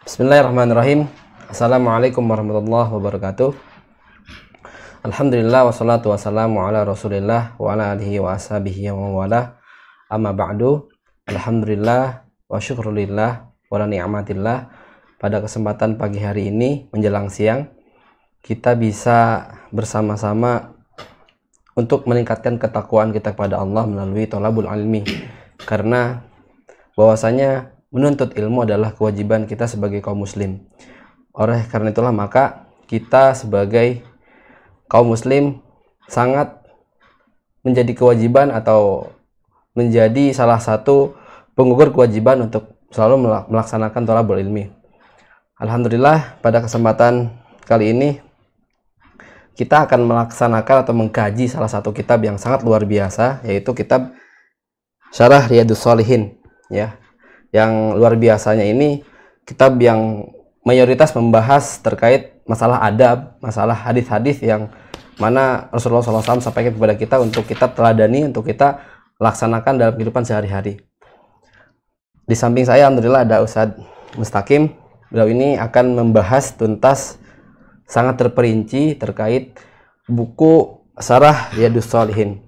Bismillahirrahmanirrahim. Assalamualaikum warahmatullahi wabarakatuh. Alhamdulillah wassalatu wassalamu ala Rasulillah wa ala alihi wa ashabihi wa wala. Amma ba'du. Alhamdulillah wa syukrulillah wa la ni'matillah. Pada kesempatan pagi hari ini menjelang siang, kita bisa bersama-sama untuk meningkatkan ketakwaan kita kepada Allah melalui thalabul ilmi. Karena bahwasanya menuntut ilmu adalah kewajiban kita sebagai kaum muslim. Oleh karena itulah maka kita sebagai kaum muslim sangat menjadi kewajiban atau menjadi salah satu penggugur kewajiban untuk selalu melaksanakan thalabul ilmi. Alhamdulillah pada kesempatan kali ini kita akan melaksanakan atau mengkaji salah satu kitab yang sangat luar biasa, yaitu kitab Syarah Riyadhus Shalihin, ya. Yang luar biasanya ini kitab yang mayoritas membahas terkait masalah adab, masalah hadis-hadis yang mana Rasulullah SAW sampaikan kepada kita untuk kita teladani, untuk kita laksanakan dalam kehidupan sehari-hari. Di samping saya alhamdulillah ada Ustadz Mustaqim. Beliau ini akan membahas tuntas sangat terperinci terkait buku Syarah Riyadhus Shalihin.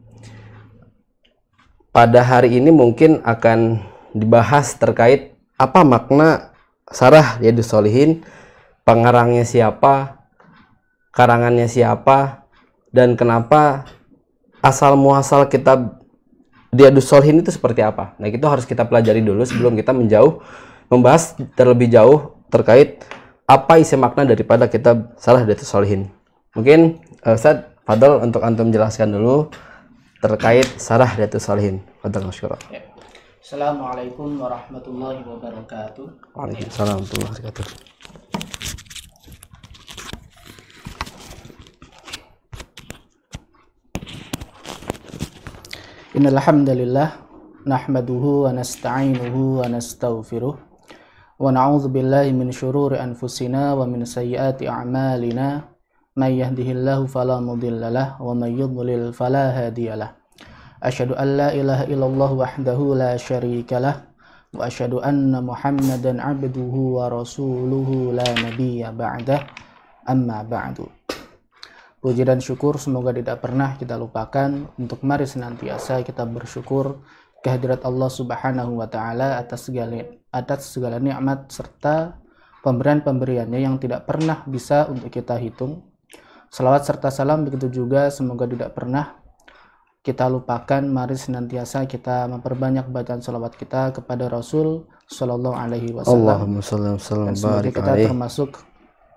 Pada hari ini mungkin akan dibahas terkait apa makna Syarah Riyadhus Shalihin, pengarangnya siapa, karangannya siapa, dan kenapa asal muasal kitab Riyadhus Shalihin itu seperti apa. Nah, itu harus kita pelajari dulu sebelum kita membahas terlebih jauh terkait apa isi makna daripada kitab Syarah Riyadhus Shalihin. Mungkin Ustaz Fadl untuk antum menjelaskan dulu terkait Syarah Riyadhus Shalihin. Fadl masyaallah. Assalamualaikum warahmatullahi wabarakatuh. Waalaikumsalam warahmatullahi wabarakatuh. Innal hamdalillah nahmaduhu wa nasta'inuhu wa nastaghfiruh wa na'udzu billahi min syururi anfusina wa min sayyiati a'malina may yahdihillahu fala mudhillalah wa may yudlil fala hadiyalah. Asyhadu an la ilaha illallah wahdahu la syarikalah wa asyhadu anna Muhammadan 'abduhu wa rasuluhu la nabiyya ba'dah, amma ba'du. Puji dan syukur semoga tidak pernah kita lupakan, untuk mari senantiasa kita bersyukur kehadirat Allah Subhanahu wa taala atas segala nikmat serta pemberian-pemberiannya yang tidak pernah bisa untuk kita hitung. Salawat serta salam begitu juga semoga tidak pernah kita lupakan, mari senantiasa kita memperbanyak bacaan salawat kita kepada Rasul Sallallahu Alaihi Wasallam. Dan semoga kita termasuk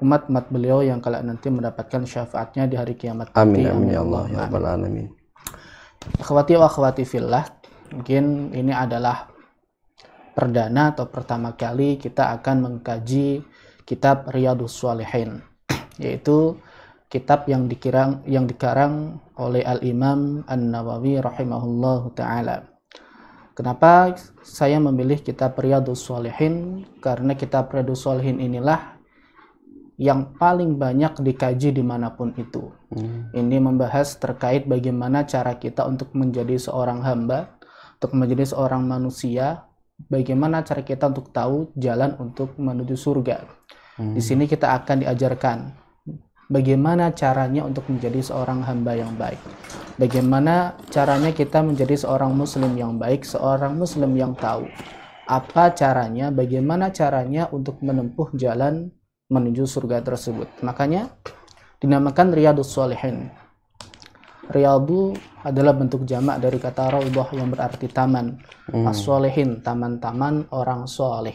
umat-umat beliau yang kelak nanti mendapatkan syafaatnya di hari kiamat. Amin amin ya Allah ya rabbal alamin. Akhwati wa akhwati fillah, mungkin ini adalah perdana atau pertama kali kita akan mengkaji kitab Riyadhus Shalihin, yaitu kitab yang dikarang oleh Al-Imam An-Nawawi rahimahullahu ta'ala. Kenapa saya memilih kitab Riyadhus Shalihin? Karena kitab Riyadhus Shalihin inilah yang paling banyak dikaji dimanapun itu. Ini membahas terkait bagaimana cara kita untuk menjadi seorang hamba, untuk menjadi seorang manusia, bagaimana cara kita untuk tahu jalan untuk menuju surga. Di sini kita akan diajarkan bagaimana caranya untuk menjadi seorang hamba yang baik, bagaimana caranya kita menjadi seorang muslim yang baik, seorang muslim yang tahu apa caranya, bagaimana caranya untuk menempuh jalan menuju surga tersebut. Makanya dinamakan Riyadhus Shalihin. Riyadhu adalah bentuk jamak dari kata raudhah yang berarti taman. As-Shalihin, taman-taman orang soleh.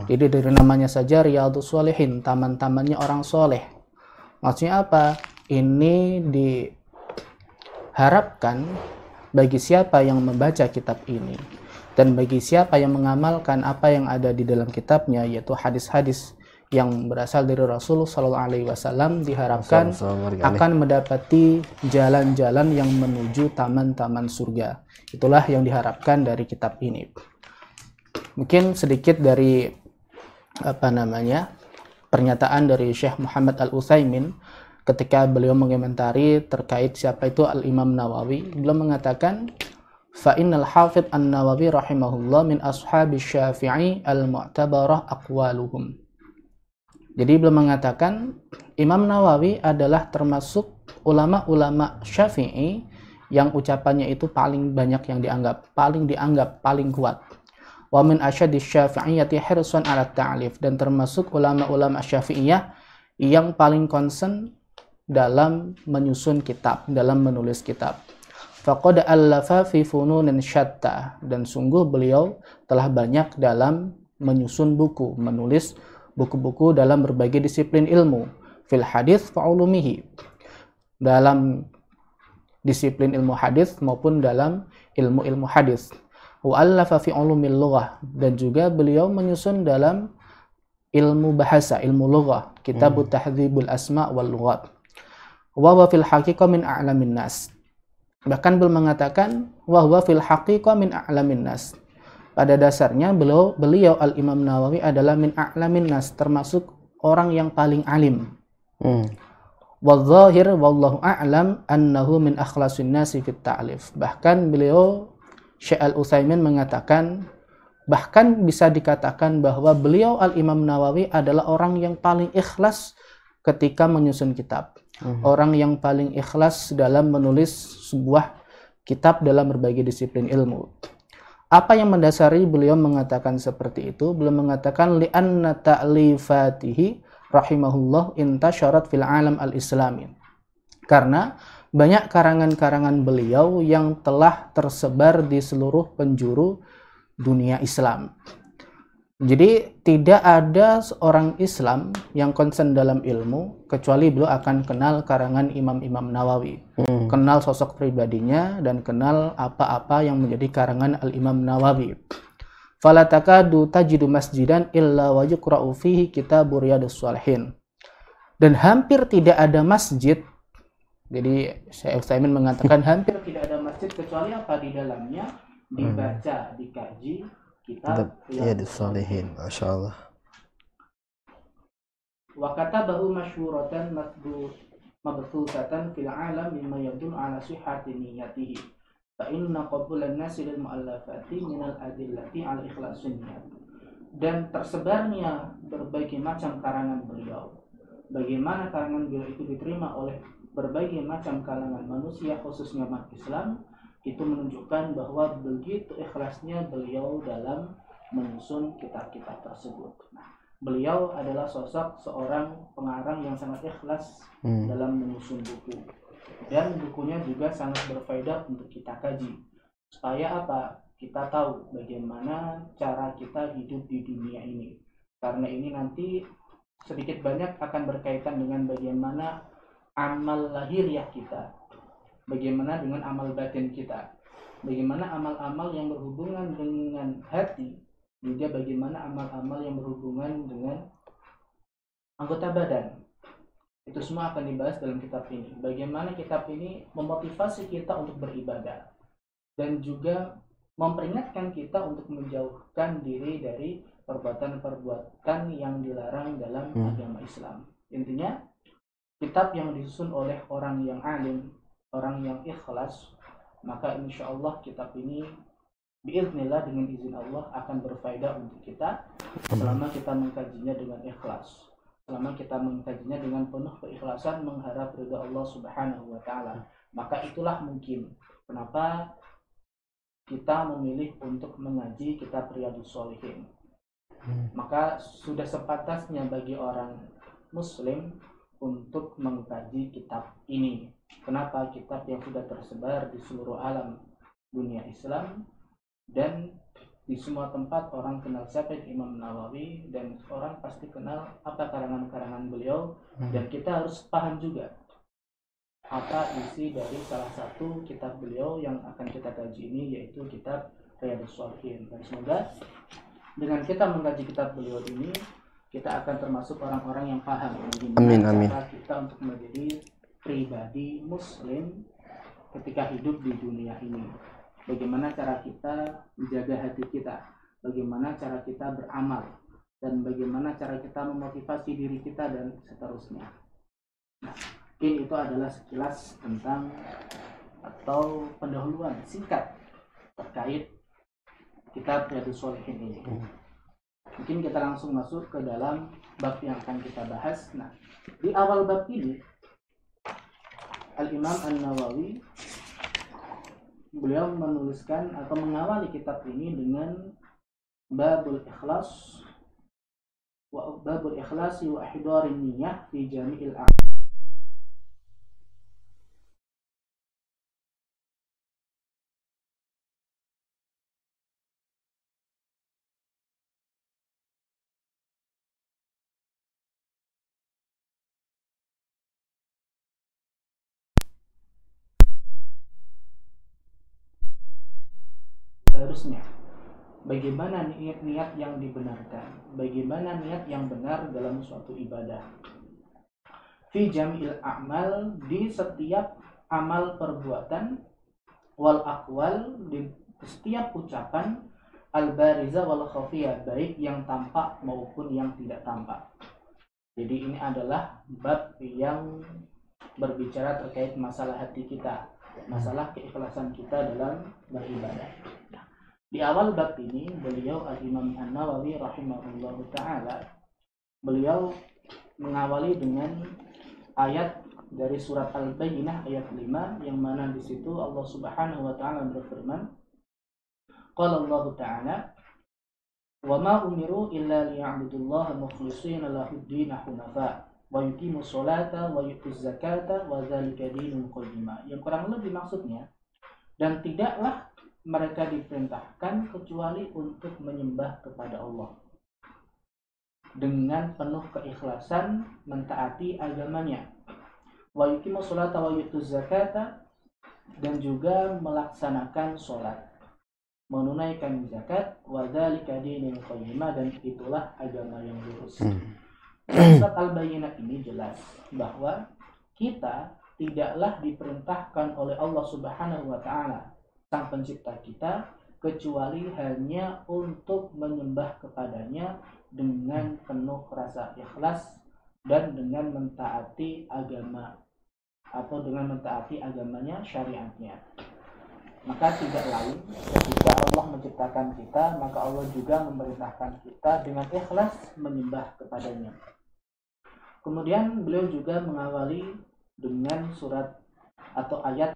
Jadi dari namanya saja Riyadhus Shalihin, taman-tamannya orang soleh. Maksudnya apa? Ini diharapkan bagi siapa yang membaca kitab ini dan bagi siapa yang mengamalkan apa yang ada di dalam kitabnya, yaitu hadis-hadis yang berasal dari Rasul Sallallahu Alaihi Wasallam, diharapkan akan mendapati jalan-jalan yang menuju taman-taman surga. Itulah yang diharapkan dari kitab ini. Mungkin sedikit dari pernyataan dari Syekh Muhammad Al-Utsaimin ketika beliau mengomentari terkait siapa itu Al-Imam Nawawi. Beliau mengatakan, fa innal hafidh an-Nawawi rahimahullah min ashabi Syafi'i al-mu'tabarah aqwaluhum. Jadi beliau mengatakan Imam Nawawi adalah termasuk ulama-ulama Syafi'i yang ucapannya itu paling banyak yang dianggap paling kuat. Wa min asyaddi syafi'iyyati hirsan 'ala ta'lif, dan termasuk ulama-ulama Syafi'iyah yang paling concern dalam menyusun kitab, dalam menulis kitab. Faqad allafa fi fununin syatta, dan sungguh beliau telah banyak dalam menyusun buku, menulis buku-buku dalam berbagai disiplin ilmu, fil hadis fa ulumihi, dalam disiplin ilmu hadis maupun dalam ilmu-ilmu hadis. Wa allafa fi ulumil lughah, dan juga beliau menyusun dalam ilmu bahasa, ilmu lughah, kitabut tahdzibul asma wal lughat. Wa huwa fil haqiqah min a'lamin nas. Bahkan beliau mengatakan wa huwa fil haqiqah min a'lamin nas. Pada dasarnya beliau Al-Imam Nawawi adalah min a'lamin nas, termasuk orang yang paling alim. Wadh-dhahir wallahu a'lam annahu min akhlasin nasi fit ta'lif. Bahkan beliau Syekh Al-Utsaimin mengatakan, bahkan bisa dikatakan bahwa beliau Al-Imam Nawawi adalah orang yang paling ikhlas ketika menyusun kitab. Orang yang paling ikhlas dalam menulis sebuah kitab dalam berbagai disiplin ilmu. Apa yang mendasari beliau mengatakan seperti itu? Beliau mengatakan li'anna ta'lifatihi rahimahullah intasyarat fil alam al-islami. Karena banyak karangan-karangan beliau yang telah tersebar di seluruh penjuru dunia Islam. Jadi tidak ada seorang Islam yang concern dalam ilmu kecuali beliau akan kenal karangan Imam Nawawi, kenal sosok pribadinya, dan kenal apa-apa yang menjadi karangan Al-Imam Nawawi. Fala takadu tajidu masjidan illa wa yuqra'u fihi kitabur riyadhus shalihin. Dan hampir tidak ada masjid, jadi Syekh Utsaimin mengatakan hampir tidak ada masjid kecuali apa di dalamnya dibaca, dikaji kitab Riyadhus Shalihin. Masyaallah. Wa katabahu masyhuratan mabthusatan fil alam mimma yadullu ala sihhati niyyatihi. Fa inna qabulan nasi lil mu'allafati minal adillati ala ikhlasin niyyat. Dan tersebarnya berbagai macam karangan beliau, bagaimana karangan beliau itu diterima oleh berbagai macam kalangan manusia, khususnya umat Islam, itu menunjukkan bahwa begitu ikhlasnya beliau dalam menyusun kitab-kitab tersebut. Nah, beliau adalah sosok seorang pengarang yang sangat ikhlas dalam menyusun buku, dan bukunya juga sangat berfaedah untuk kita kaji. Supaya apa? Kita tahu bagaimana cara kita hidup di dunia ini. Karena ini nanti sedikit banyak akan berkaitan dengan bagaimana amal lahiriah kita, bagaimana dengan amal batin kita, bagaimana amal-amal yang berhubungan dengan hati, juga bagaimana amal-amal yang berhubungan dengan anggota badan. Itu semua akan dibahas dalam kitab ini. Bagaimana kitab ini memotivasi kita untuk beribadah, dan juga memperingatkan kita untuk menjauhkan diri dari perbuatan-perbuatan yang dilarang dalam agama Islam. Intinya, kitab yang disusun oleh orang yang alim, orang yang ikhlas, maka insya Allah kitab ini biiznillah dengan izin Allah akan berfaedah untuk kita selama kita mengkajinya dengan ikhlas, selama kita mengkajinya dengan penuh keikhlasan mengharap ridha Allah Subhanahu wa taala. Maka itulah mungkin kenapa kita memilih untuk mengaji kitab Riyadhus Shalihin. Maka sudah sepantasnya bagi orang muslim untuk mengkaji kitab ini. Kenapa? Kitab yang sudah tersebar di seluruh alam dunia Islam, dan di semua tempat orang kenal siapa Imam Nawawi, dan orang pasti kenal apa karangan-karangan beliau. Dan kita harus paham juga apa isi dari salah satu kitab beliau yang akan kita kaji ini, yaitu kitab Riyadhus Shalihin. Dan semoga dengan kita mengkaji kitab beliau ini, kita akan termasuk orang-orang yang paham bagaimana cara kita untuk menjadi pribadi muslim ketika hidup di dunia ini, bagaimana cara kita menjaga hati kita, bagaimana cara kita beramal, dan bagaimana cara kita memotivasi diri kita, dan seterusnya. Nah, mungkin itu adalah sekilas tentang atau pendahuluan singkat terkait kitab Riyadhus Shalihin ini. Mungkin kita langsung masuk ke dalam bab yang akan kita bahas. Nah, di awal bab ini Al-Imam An-Nawawi beliau menuliskan atau mengawali kitab ini dengan babul ikhlas wa babul ikhlasi wa ihdarin niyyah fi jami'il harusnya. Bagaimana niat-niat yang dibenarkan, bagaimana niat yang benar dalam suatu ibadah. Fi jamil a'mal, di setiap amal perbuatan, wal aqwal, di setiap ucapan, al bariza wal khafiyah, baik yang tampak maupun yang tidak tampak. Jadi ini adalah bab yang berbicara terkait masalah hati kita, masalah keikhlasan kita dalam beribadah. Di awal bab ini beliau Al-Imam An-Nawawi rahimahullahu ta'ala, beliau mengawali dengan ayat dari surat Al-Bayyinah ayat 5, yang mana di situ Allah Subhanahu wa taala berfirman, qala Allah ta'ala, wa ma umiru illa liya'budullaha mukhlishina lahud-din hunafa wa yuqimus sholata wa yutuz zakata wa dzalika dinul qayyimah. Yang kurang lebih maksudnya, dan tidaklah mereka diperintahkan kecuali untuk menyembah kepada Allah dengan penuh keikhlasan, mentaati agamanya, wa yuqimus sholata wa yutuz zakata, dan juga melaksanakan sholat, menunaikan zakat, wa dzalika dinul qayyimah, dan itulah agama yang lurus. Surat Al-Bayyinah ini jelas bahwa kita tidaklah diperintahkan oleh Allah Subhanahu wa taala, Sang Pencipta kita, kecuali hanya untuk menyembah kepadanya dengan penuh rasa ikhlas dan dengan mentaati agama atau dengan mentaati agamanya, syariatnya. Maka tidak lain, ketika Allah menciptakan kita, maka Allah juga memerintahkan kita dengan ikhlas menyembah kepadanya. Kemudian beliau juga mengawali dengan surat atau ayat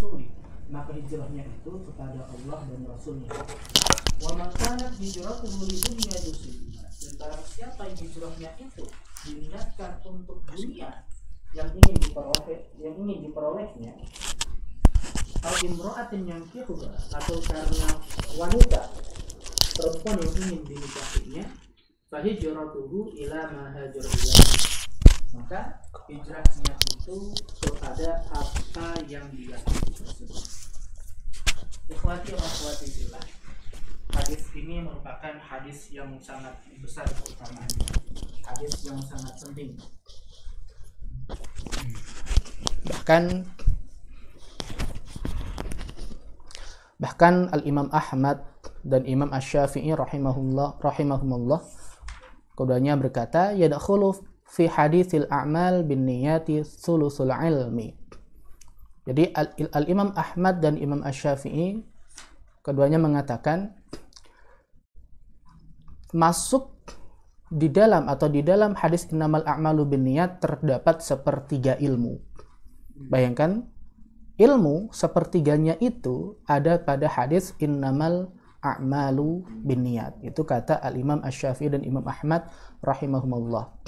rasuli, maka hijrahnya itu kepada Allah dan Rasulnya. Wa man kanat hijratuhu lidunya yusibuha, dan barang siapa yang hijrahnya itu diniatkan untuk dunia yang ingin diperolehnya, atau imro'atin yang kihuda, atau karena wanita perempuan yang ingin dinikahinya, fahijratuhu ila ma hajar ilaihi, maka hijrahnya itu kepada apa yang dia tersebut. Ikhwati wa akhwati fillah, hadis ini merupakan hadis yang sangat besar keutamaannya, hadis yang sangat penting. Bahkan Al-Imam Ahmad dan Imam Asy-Syafi'i rahimahumullah keduanya berkata, yadkhulu fi haditsil a'mal bin niyati thuluthul ilmi. Jadi Al-Imam Ahmad dan Imam Asy-Syafi'i keduanya mengatakan masuk di dalam hadis innamal a'malu binniyat terdapat sepertiga ilmu. Bayangkan, ilmu sepertiganya itu ada pada hadis innamal a'malu binniyat. Itu kata Al-Imam Asy-Syafi'i dan Imam Ahmad rahimahumullah.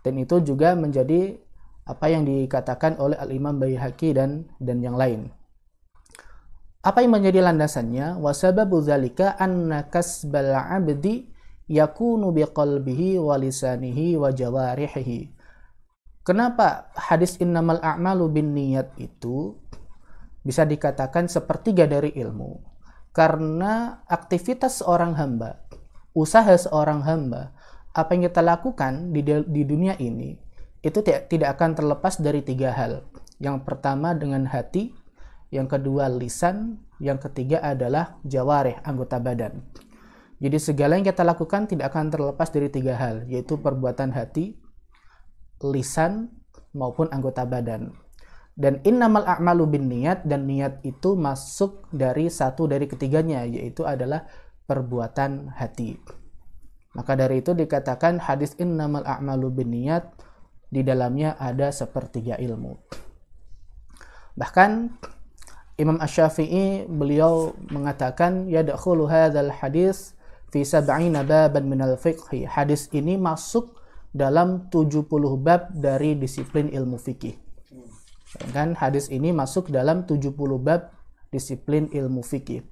Dan itu juga menjadi apa yang dikatakan oleh Al-Imam Baihaqi dan yang lain. Apa yang menjadi landasannya? Wa sababu dzalika anna kasbal 'abdi yakunu biqalbihi wa lisanihi wa jawarihi. Kenapa hadis innamal a'malu binniyat itu bisa dikatakan sepertiga dari ilmu? Karena aktivitas seorang hamba, usaha seorang hamba, apa yang kita lakukan di dunia ini itu tidak akan terlepas dari tiga hal. Yang pertama dengan hati, yang kedua lisan, yang ketiga adalah jawarih, anggota badan. Jadi segala yang kita lakukan tidak akan terlepas dari tiga hal, yaitu perbuatan hati, lisan, maupun anggota badan. Dan innamal a'malu binniyat, dan niat itu masuk dari satu dari ketiganya, yaitu adalah perbuatan hati. Maka dari itu dikatakan hadis innamal a'malu binniyat di dalamnya ada sepertiga ilmu. Bahkan Imam Asy-Syafi'i beliau mengatakan yadkhulu hadzal hadis fi 70 baban minal fiqhi. Hadis ini masuk dalam 70 bab dari disiplin ilmu fikih. Kan hadis ini masuk dalam 70 bab disiplin ilmu fikih.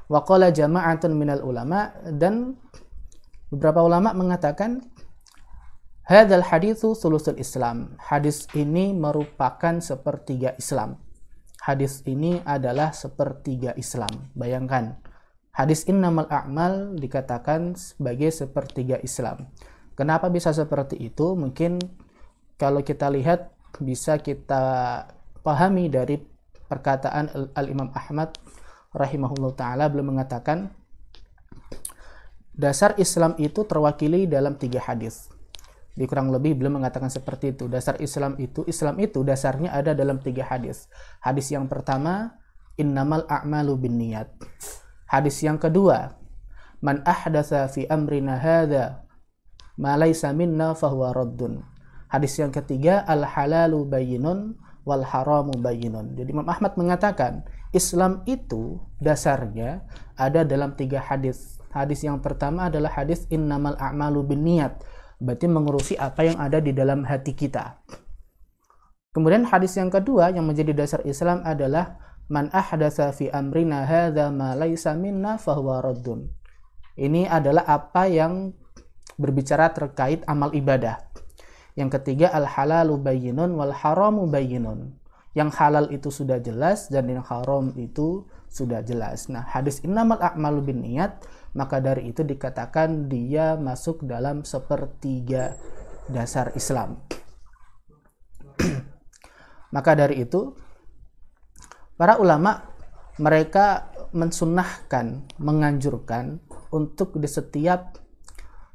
Wa qala jama'atun minal ulama, dan beberapa ulama mengatakan hadzal haditsu thuluthul Islam. Hadis ini merupakan sepertiga Islam. Hadis ini adalah sepertiga Islam. Bayangkan, hadis innamal a'mal dikatakan sebagai sepertiga Islam. Kenapa bisa seperti itu? Mungkin kalau kita lihat bisa kita pahami dari perkataan Al-Imam Ahmad rahimahullah ta'ala. Beliau mengatakan dasar Islam itu terwakili dalam 3 hadis. Di kurang lebih beliau mengatakan seperti itu. Dasar Islam itu dasarnya ada dalam 3 hadis. Hadis yang pertama, innamal a'malu binniyat. Hadis yang kedua, man ahdatsa fi amrina hadza ma laysa minna fahuwa raddun. Hadis yang ketiga, al halalu bayyinun wal haramu bayyinun. Jadi Imam Ahmad mengatakan Islam itu dasarnya ada dalam 3 hadis. Hadis yang pertama adalah hadis innamal a'malu binniyat, berarti mengurusi apa yang ada di dalam hati kita. Kemudian hadis yang kedua yang menjadi dasar Islam adalah man ahdatsa fi amrina hadza ma laysa minna fahuwa raddun. Ini adalah apa yang berbicara terkait amal ibadah. Yang ketiga, al halalu bayyinun wal haramu bayyinun. Yang halal itu sudah jelas dan yang haram itu sudah jelas. Nah, hadis innamal a'malu binniyat, maka dari itu dikatakan dia masuk dalam sepertiga dasar Islam. Maka dari itu para ulama mereka mensunnahkan, menganjurkan untuk di setiap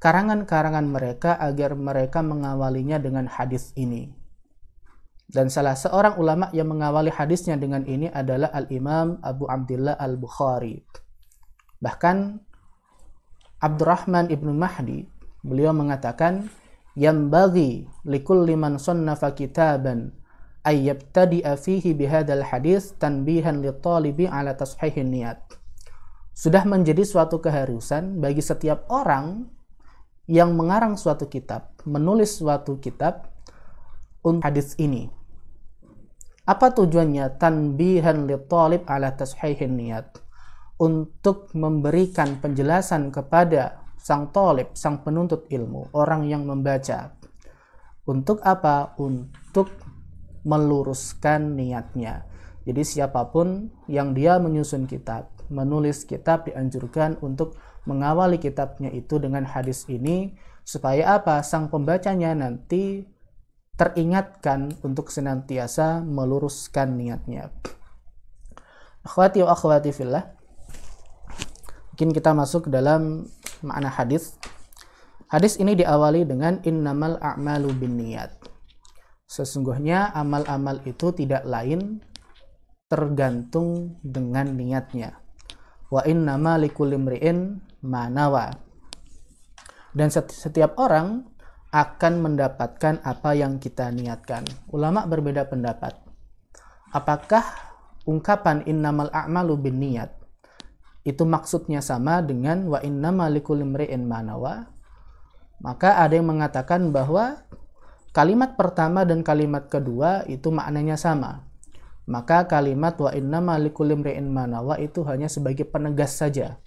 karangan-karangan mereka agar mereka mengawalinya dengan hadis ini. Dan salah seorang ulama yang mengawali hadisnya dengan ini adalah Al-Imam Abu Abdillah Al-Bukhari. Bahkan Abdurrahman ibnu Mahdi, beliau mengatakan, yambaghi likulli man sannafa kitaban ayyabtadi'a fihi bihadzal hadis tanbihan litalibi ala tashihin niyat. Sudah menjadi suatu keharusan bagi setiap orang yang mengarang suatu kitab, menulis suatu kitab untuk hadis ini. Apa tujuannya? Tanbihan litalib ala tashihin niyat. Untuk memberikan penjelasan kepada sang talib, sang penuntut ilmu, orang yang membaca. Untuk apa? Untuk meluruskan niatnya. Jadi siapapun yang dia menyusun kitab, menulis kitab, dianjurkan untuk mengawali kitabnya itu dengan hadis ini, supaya apa? Sang pembacanya nanti teringatkan untuk senantiasa meluruskan niatnya. Akhwati wa akhwati fillah, mungkin kita masuk dalam makna hadis. Hadis ini diawali dengan innamal a'malu binniyat. Sesungguhnya amal-amal itu tidak lain tergantung dengan niatnya. Wa innama likulli imri'in ma nawa. Dan setiap orang akan mendapatkan apa yang kita niatkan. Ulama berbeda pendapat. Apakah ungkapan innamal a'malu binniyat itu maksudnya sama dengan wa innama likulli imri'in ma nawa? Maka ada yang mengatakan bahwa kalimat pertama dan kalimat kedua itu maknanya sama. Maka kalimat wa innama likulli imri'in ma nawa itu hanya sebagai penegas saja.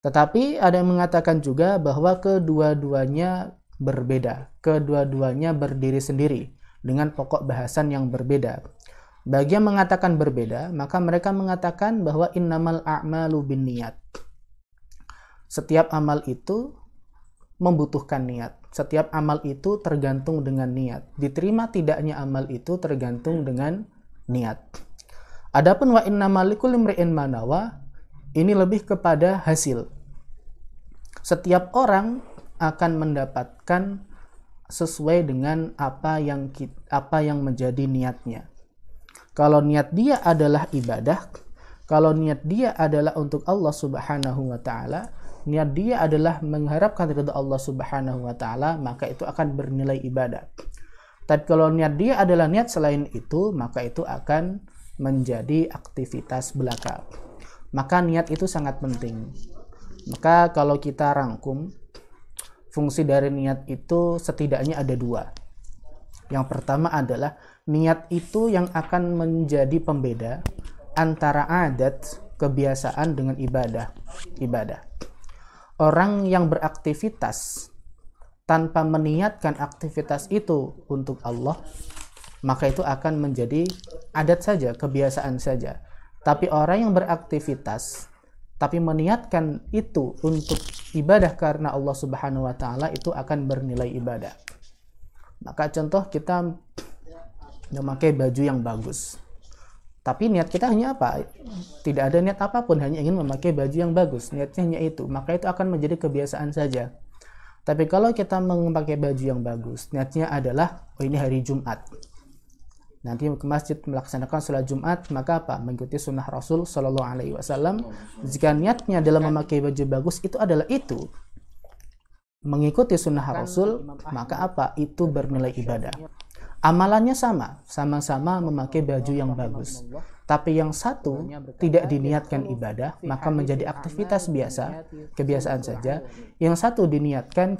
Tetapi ada yang mengatakan juga bahwa kedua-duanya berbeda. Kedua-duanya berdiri sendiri dengan pokok bahasan yang berbeda. Bagi yang mengatakan berbeda, maka mereka mengatakan bahwa innamal a'malu binniyat. Setiap amal itu membutuhkan niat. Setiap amal itu tergantung dengan niat. Diterima tidaknya amal itu tergantung dengan niat. Adapun wa innamal likulli imri'in ma nawa, ini lebih kepada hasil. Setiap orang akan mendapatkan sesuai dengan apa yang menjadi niatnya. Kalau niat dia adalah ibadah, kalau niat dia adalah untuk Allah Subhanahu wa taala, niat dia adalah mengharapkan ridha Allah Subhanahu wa taala, maka itu akan bernilai ibadah. Tapi kalau niat dia adalah niat selain itu, maka itu akan menjadi aktivitas belaka. Maka niat itu sangat penting. Maka kalau kita rangkum, fungsi dari niat itu setidaknya ada dua. Yang pertama adalah niat itu yang akan menjadi pembeda antara adat, kebiasaan dengan ibadah. Orang yang beraktivitas tanpa meniatkan aktivitas itu untuk Allah, maka itu akan menjadi adat saja, kebiasaan saja. Tapi orang yang beraktivitas tapi meniatkan itu untuk ibadah karena Allah Subhanahu wa taala, itu akan bernilai ibadah. Maka contoh kita memakai baju yang bagus. Tapi niat kita hanya apa? Tidak ada niat apapun, hanya ingin memakai baju yang bagus. Niatnya hanya itu. Maka itu akan menjadi kebiasaan saja. Tapi kalau kita memakai baju yang bagus, niatnya adalah, oh ini hari Jumat, nanti ke masjid melaksanakan sholat Jumat, maka apa? Mengikuti sunnah Rasul Shallallahu Alaihi Wasallam. Jika niatnya dalam memakai baju bagus itu adalah itu, mengikuti sunnah Rasul, maka apa? Itu bernilai ibadah. Amalannya sama-sama memakai baju yang bagus. Tapi yang satu tidak diniatkan ibadah, maka menjadi aktivitas biasa, kebiasaan saja. Yang satu diniatkan